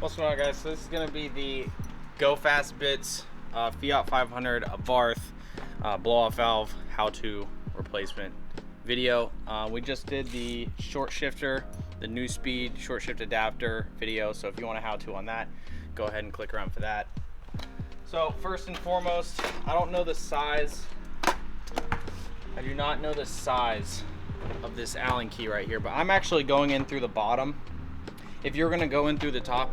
What's going on, guys? So this is going to be the Go Fast Bits Fiat 500 Abarth blow-off valve how-to replacement video. We just did the short shifter, the new speed short shift adapter video. So if you want a how-to on that, go ahead and click around for that. So first and foremost, I don't know the size. I do not know the size of this Allen key right here, but I'm actually going in through the bottom. If you're gonna go in through the top,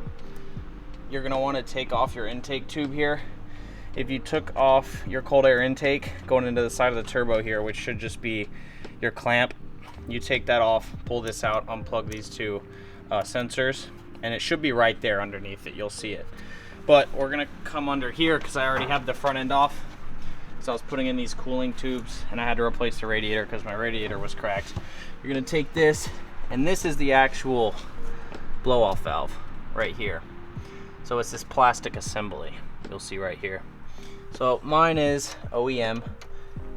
you're gonna wanna take off your intake tube here. If you took off your cold air intake going into the side of the turbo here, which should just be your clamp, you take that off, pull this out, unplug these two sensors, and it should be right there underneath it, you'll see it. But we're gonna come under here because I already have the front end off. So I was putting in these cooling tubes and I had to replace the radiator because my radiator was cracked. You're gonna take this, and this is the actual blow-off valve right here. So it's this plastic assembly you'll see right here. So mine is OEM.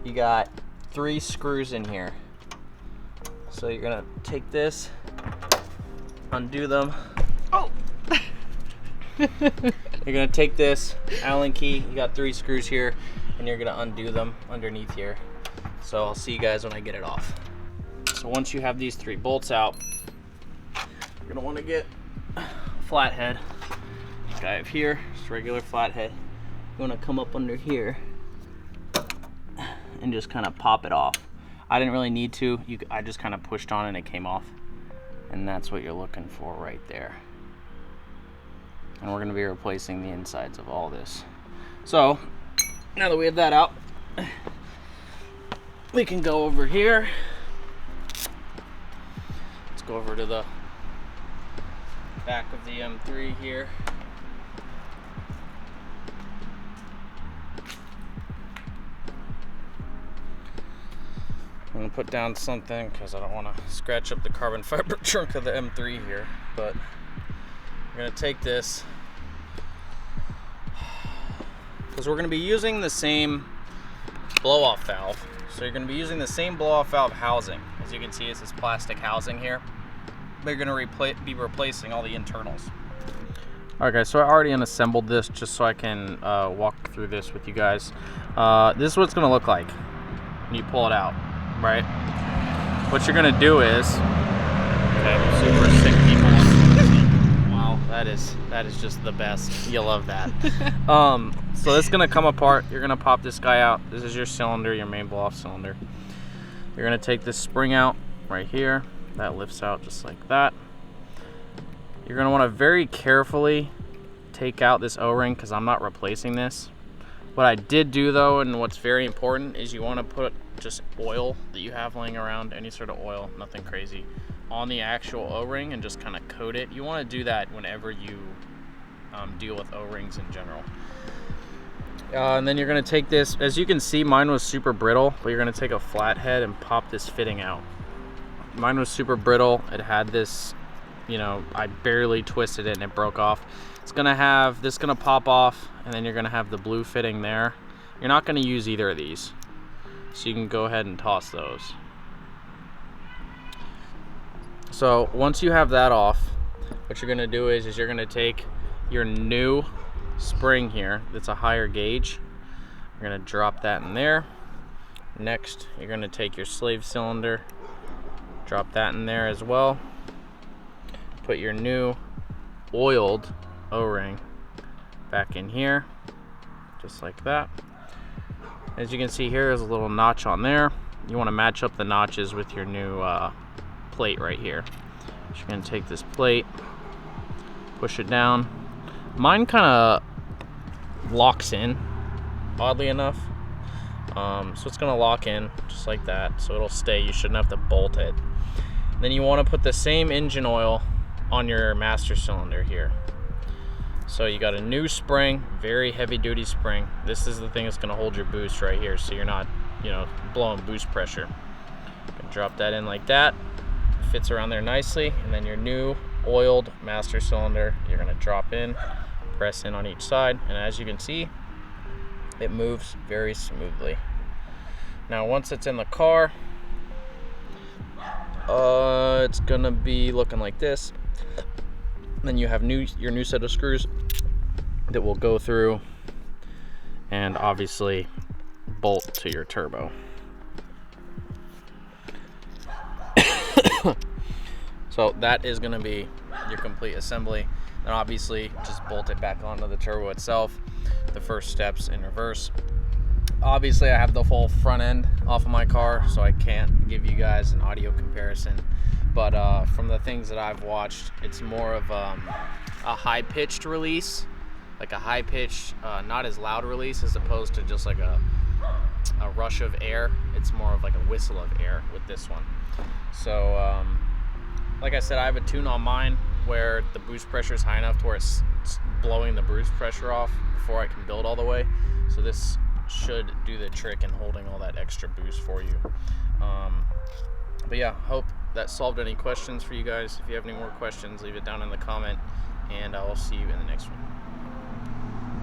You got 3 screws in here. So you're gonna take this, undo them. Oh! You're gonna take this Allen key, you got 3 screws here, and you're gonna undo them underneath here. So I'll see you guys when I get it off. So once you have these 3 bolts out, you're gonna wanna get a flathead. Like I have here, just regular flathead. You wanna come up under here and just kind of pop it off. I didn't really need to, I just kind of pushed on and it came off. And that's what you're looking for right there. And we're gonna be replacing the insides of all this. So, now that we have that out, we can go over here. Let's go over to the back of the M3 here. I'm gonna put down something because I don't want to scratch up the carbon fiber trunk of the M3 here, but we're gonna take this because we're gonna be using the same blow-off valve. So you're gonna be using the same blow-off valve housing. As you can see, it's this plastic housing here. They're gonna be replacing all the internals. All right, guys, so I already unassembled this just so I can walk through this with you guys. This is what it's gonna look like when you pull it out, right? What you're gonna do is, okay, super sick people. Wow, that is just the best. You'll love that. So this is gonna come apart. You're gonna pop this guy out. This is your cylinder, your main blow-off cylinder. You're gonna take this spring out right here. That lifts out just like that. You're gonna wanna very carefully take out this O-ring because I'm not replacing this. What I did do though, and what's very important, is you wanna put just oil that you have laying around, any sort of oil, nothing crazy, on the actual O-ring and just kind of coat it. You wanna do that whenever you deal with O-rings in general. And then you're gonna take this, as you can see, mine was super brittle, but you're gonna take a flathead and pop this fitting out. Mine was super brittle. It had this, you know, I barely twisted it and it broke off. It's gonna have this gonna pop off, and then you're gonna have the blue fitting there. You're not gonna use either of these, so you can go ahead and toss those. So once you have that off, what you're gonna do is you're gonna take your new spring here that's a higher gauge. You're gonna drop that in there. Next, you're gonna take your slave cylinder, drop that in there as well. Put your new oiled O-ring back in here, just like that. As you can see here, there's a little notch on there. You wanna match up the notches with your new plate right here. So you're gonna take this plate, push it down. Mine kinda locks in, oddly enough. So it's gonna lock in just like that, so it'll stay. You shouldn't have to bolt it. Then you wanna put the same engine oil on your master cylinder here. So you got a new spring, very heavy duty spring. This is the thing that's gonna hold your boost right here, so you're not, you know, blowing boost pressure. Drop that in like that. Fits around there nicely, and then your new oiled master cylinder, you're gonna drop in, press in on each side, and as you can see, it moves very smoothly. Now once it's in the car, it's gonna be looking like this. Then you have your new set of screws that will go through and obviously bolt to your turbo. So that is going to be your complete assembly. Then obviously just bolt it back onto the turbo itself. The first steps in reverse. Obviously I have the full front end off of my car, so I can't give you guys an audio comparison, but from the things that I've watched, it's more of a high-pitched release, like a high-pitched, not as loud release, as opposed to just like a rush of air. It's more of like a whistle of air with this one. So like I said, I have a tune on mine where the boost pressure is high enough to where it's blowing the boost pressure off before I can build all the way. So this should do the trick in holding all that extra boost for you. But yeah, hope that solved any questions for you guys. If you have any more questions, leave it down in the comment, and I will see you in the next one.